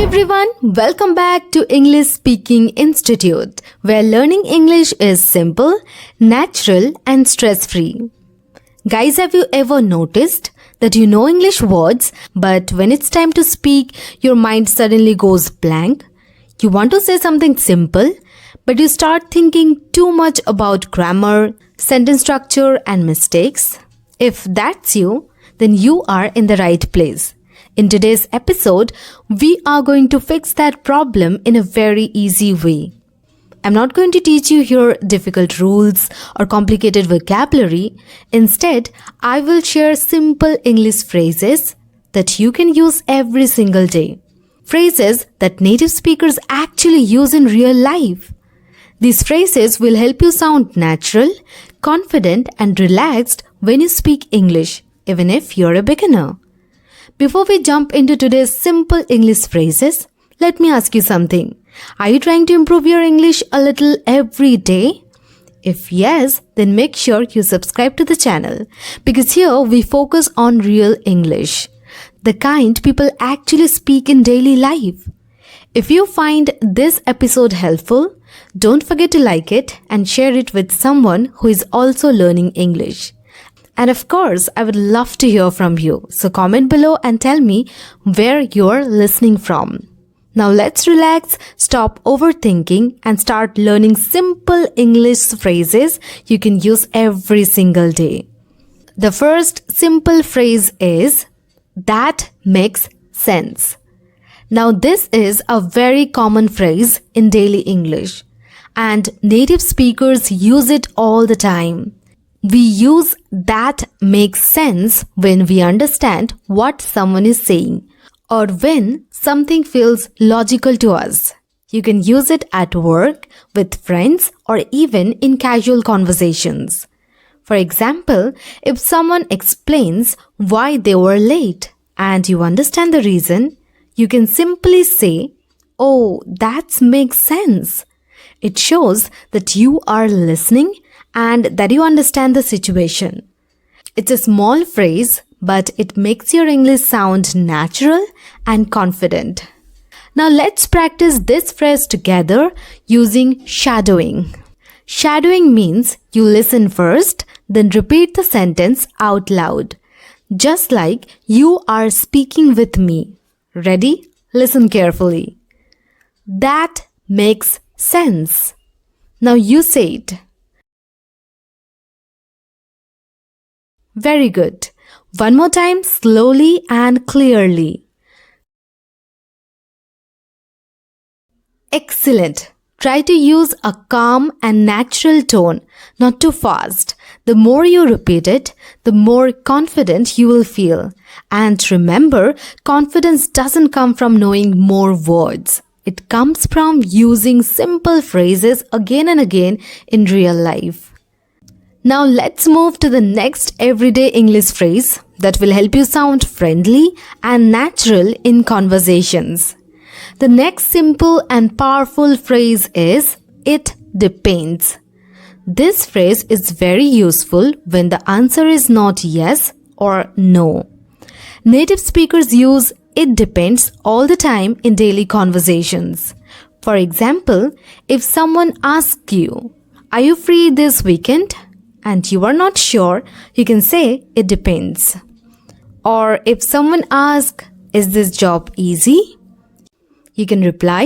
everyone, welcome back to English Speaking Institute, where learning English is simple, natural, and stress-free. Guys, have you ever noticed that you know English words, but when it's time to speak, your mind suddenly goes blank? You want to say something simple, but you start thinking too much about grammar, sentence structure, and mistakes? If that's you, then you are in the right place. In today's episode, we are going to fix that problem in a very easy way. I'm not going to teach you here difficult rules or complicated vocabulary. Instead, I will share simple English phrases that you can use every single day. Phrases that native speakers actually use in real life. These phrases will help you sound natural, confident, and relaxed when you speak English, even if you're a beginner. Before we jump into today's simple English phrases, let me ask you something. Are you trying to improve your English a little every day? If yes, then make sure you subscribe to the channel, because here we focus on real English, the kind people actually speak in daily life. If you find this episode helpful, don't forget to like it and share it with someone who is also learning English. And of course, I would love to hear from you. So comment below and tell me where you're listening from. Now let's relax, stop overthinking, and start learning simple English phrases you can use every single day. The first simple phrase is, "That makes sense." Now this is a very common phrase in daily English, and native speakers use it all the time. We use "that makes sense" when we understand what someone is saying or when something feels logical to us. You can use it at work, with friends, or even in casual conversations. For example, if someone explains why they were late and you understand the reason, you can simply say, "Oh, that makes sense." It shows that you are listening and that you understand the situation. It's a small phrase, but it makes your English sound natural and confident. Now let's practice this phrase together using shadowing. Shadowing means you listen first, then repeat the sentence out loud, just like you are speaking with me. Ready? Listen carefully. "That makes sense." Now you say it. Very good. One more time, slowly and clearly. Excellent. Try to use a calm and natural tone, not too fast. The more you repeat it, the more confident you will feel. And remember, confidence doesn't come from knowing more words. It comes from using simple phrases again and again in real life. Now let's move to the next everyday English phrase that will help you sound friendly and natural in conversations. The next simple and powerful phrase is, "It depends." This phrase is very useful when the answer is not yes or no. Native speakers use "it depends" all the time in daily conversations. For example, if someone asks you, "Are you free this weekend?" and you are not sure, you can say, "It depends." Or if someone asks, "Is this job easy?" you can reply,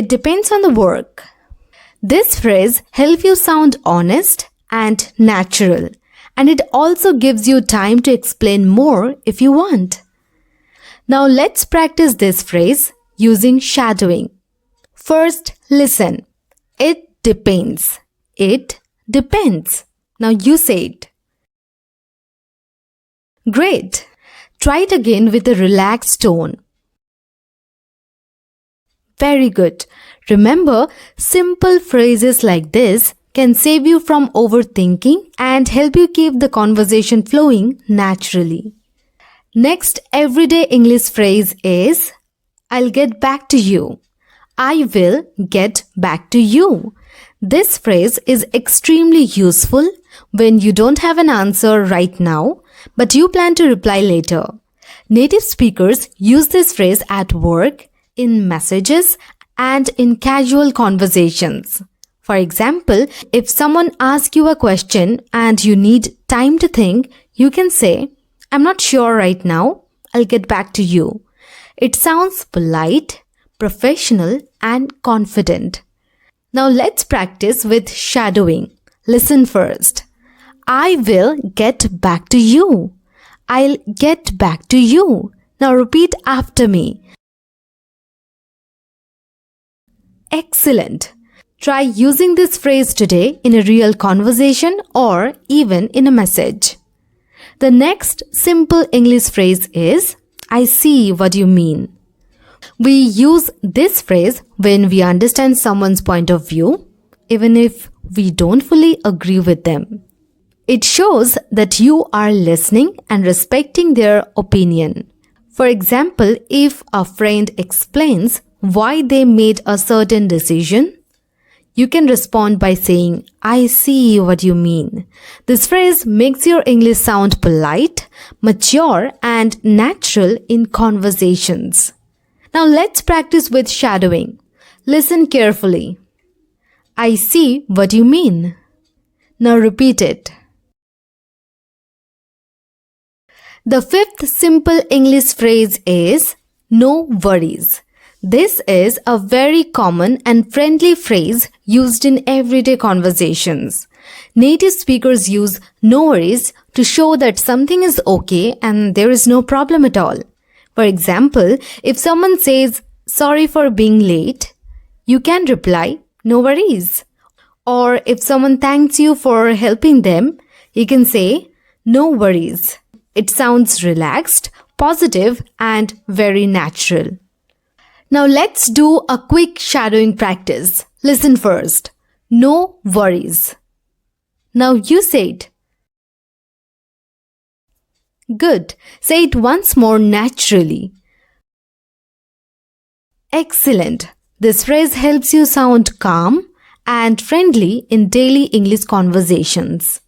"It depends on the work." This phrase helps you sound honest and natural, and it also gives you time to explain more if you want. Now let's practice this phrase using shadowing. First, listen. "It depends." It depends. Now you say it. Great. Try it again with a relaxed tone. Very good. Remember, simple phrases like this can save you from overthinking and help you keep the conversation flowing naturally. Next everyday English phrase is, "I'll get back to you." I will get back to you. This phrase is extremely useful when you don't have an answer right now, but you plan to reply later. Native speakers use this phrase at work, in messages, and in casual conversations. For example, if someone asks you a question and you need time to think, you can say, "I'm not sure right now. I'll get back to you." It sounds polite, professional, and confident. Now let's practice with shadowing. Listen first. I will get back to you. I'll get back to you. Now repeat after me. Excellent. Try using this phrase today in a real conversation or even in a message. The next simple English phrase is, I see what you mean. We use this phrase when we understand someone's point of view, even if we don't fully agree with them. It shows that you are listening and respecting their opinion. For example, if a friend explains why they made a certain decision, you can respond by saying, I see what you mean. This phrase makes your English sound polite, mature, and natural in conversations. Now let's practice with shadowing. Listen carefully. I see what you mean. Now repeat it. The fifth simple English phrase is, no worries. This is a very common and friendly phrase used in everyday conversations. Native speakers use no worries to show that something is okay and there is no problem at all. For example, if someone says, sorry for being late, you can reply, no worries. Or if someone thanks you for helping them, you can say, no worries. It sounds relaxed, positive, and very natural. Now let's do a quick shadowing practice. Listen first. No worries. Now you say it. Good. Say it once more naturally. Excellent. This phrase helps you sound calm and friendly in daily English conversations.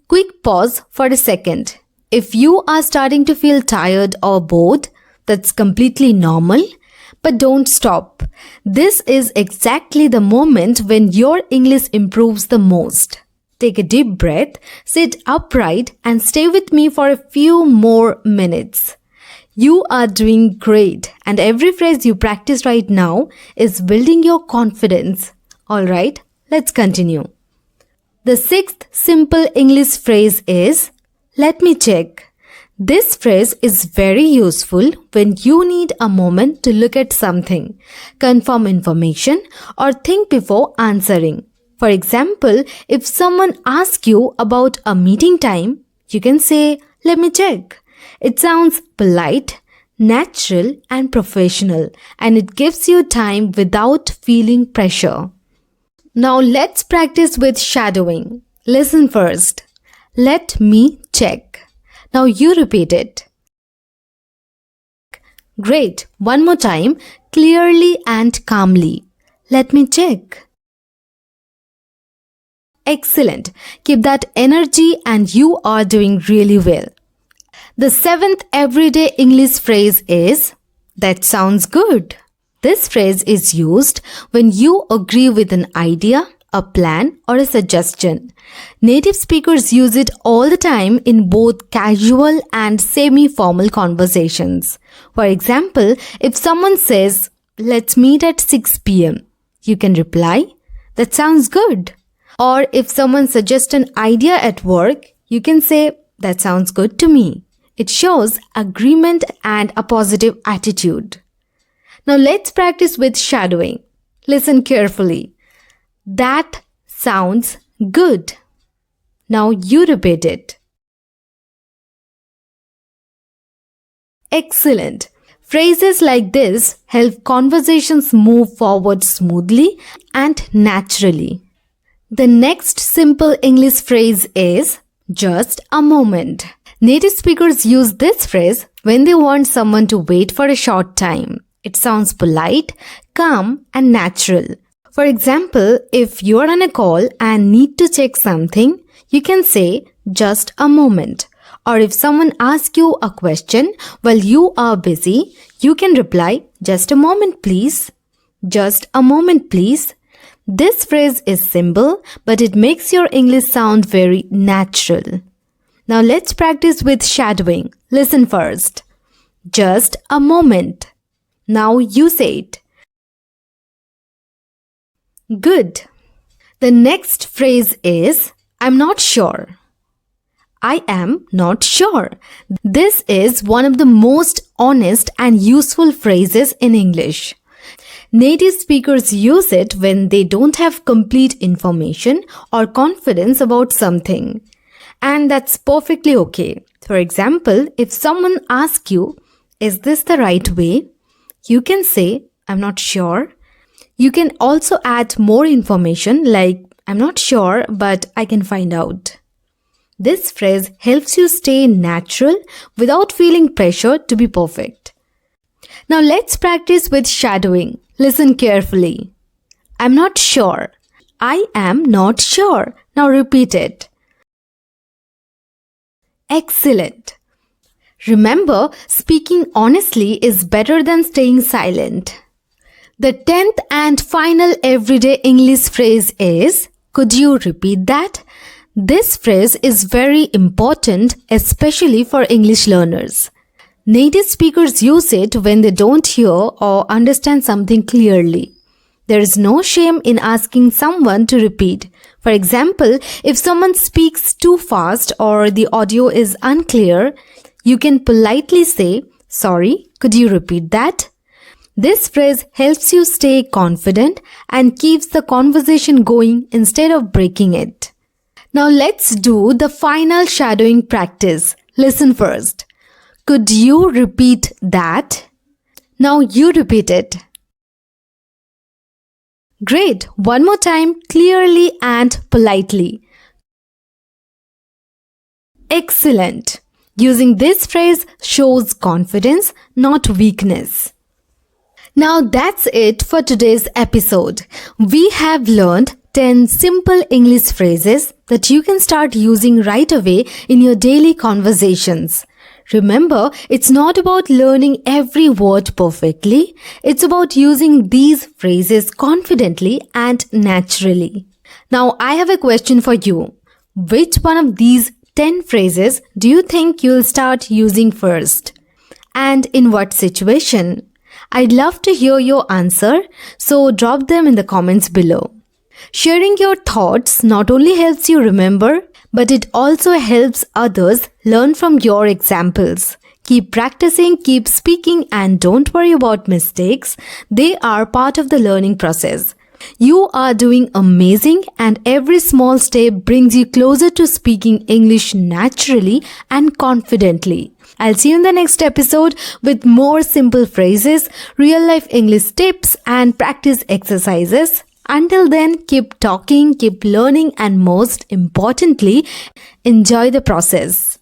Quick pause for a second. If you are starting to feel tired or bored, that's completely normal. But don't stop. This is exactly the moment when your English improves the most. Take a deep breath, sit upright, and stay with me for a few more minutes. You are doing great, and every phrase you practice right now is building your confidence. Alright, let's continue. The sixth simple English phrase is, let me check. This phrase is very useful when you need a moment to look at something, confirm information, or think before answering. For example, if someone asks you about a meeting time, you can say, let me check. It sounds polite, natural, and professional, and it gives you time without feeling pressure. Now let's practice with shadowing. Listen first. Let me check. Now you repeat it. Great. One more time, clearly and calmly. Let me check. Excellent. Keep that energy and you are doing really well. The seventh everyday English phrase is, that sounds good. This phrase is used when you agree with an idea, a plan, or a suggestion. Native speakers use it all the time in both casual and semi-formal conversations. For example, if someone says, let's meet at 6 p.m., you can reply, that sounds good. Or if someone suggests an idea at work, you can say, that sounds good to me. It shows agreement and a positive attitude. Now let's practice with shadowing. Listen carefully. That sounds good. Now you repeat it. Excellent. Phrases like this help conversations move forward smoothly and naturally. The next simple English phrase is just a moment. Native speakers use this phrase when they want someone to wait for a short time. It sounds polite, calm, and natural. For example, if you are on a call and need to check something, you can say, just a moment. Or if someone asks you a question while you are busy, You can reply, just a moment please. Just a moment please. This phrase is simple, but it makes your English sound very natural. Now let's practice with shadowing. Listen first. Just a moment. Now you say it. Good. The next phrase is, I'm not sure. I am not sure. This is one of the most honest and useful phrases in English. Native speakers use it when they don't have complete information or confidence about something. And that's perfectly okay. For example, if someone asks you, is this the right way? You can say, I'm not sure. You can also add more information like, I'm not sure, but I can find out. This phrase helps you stay natural without feeling pressure to be perfect. Now let's practice with shadowing. Listen carefully. I'm not sure. I am not sure. Now repeat it. Excellent. Remember, speaking honestly is better than staying silent. The 10th and final everyday English phrase is, could you repeat that? This phrase is very important, especially for English learners. Native speakers use it when they don't hear or understand something clearly. There is no shame in asking someone to repeat. For example, if someone speaks too fast or the audio is unclear, you can politely say, sorry, could you repeat that? This phrase helps you stay confident and keeps the conversation going instead of breaking it. Now let's do the final shadowing practice. Listen first. Could you repeat that? Now you repeat it. Great. One more time, clearly and politely. Excellent. Using this phrase shows confidence, not weakness. Now that's it for today's episode. We have learned 10 simple English phrases that you can start using right away in your daily conversations. Remember, it's not about learning every word perfectly. It's about using these phrases confidently and naturally. Now, I have a question for you. Which one of these 10 phrases do you think you'll start using first? And in what situation? I'd love to hear your answer, so drop them in the comments below. Sharing your thoughts not only helps you remember, but it also helps others learn from your examples. Keep practicing, keep speaking, and don't worry about mistakes. They are part of the learning process. You are doing amazing, and every small step brings you closer to speaking English naturally and confidently. I'll see you in the next episode with more simple phrases, real-life English tips, and practice exercises. Until then, keep talking, keep learning, and most importantly, enjoy the process.